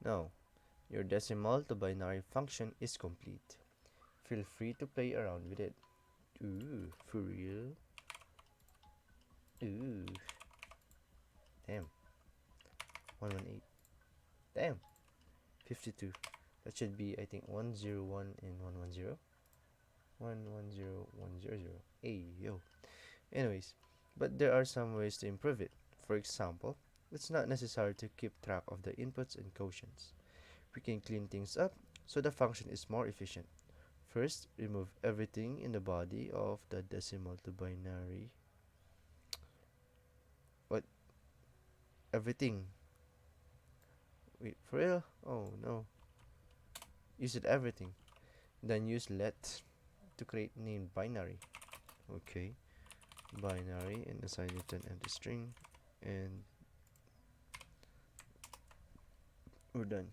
Now, your decimal to binary function is complete. Feel free to play around with it. Ooh, for real? Ooh, damn. 118. Damn. 52. That should be, I think, 101 and 110. 110100. Hey, yo. Anyways, but there are some ways to improve it. For example, it's not necessary to keep track of the inputs and quotients. We can clean things up so the function is more efficient. First, remove everything in the body of the decimal to binary. What? Everything? Wait, for real? Oh no. You said everything. Then use let to create named binary. Okay. Binary and assign it an empty string. And we're done.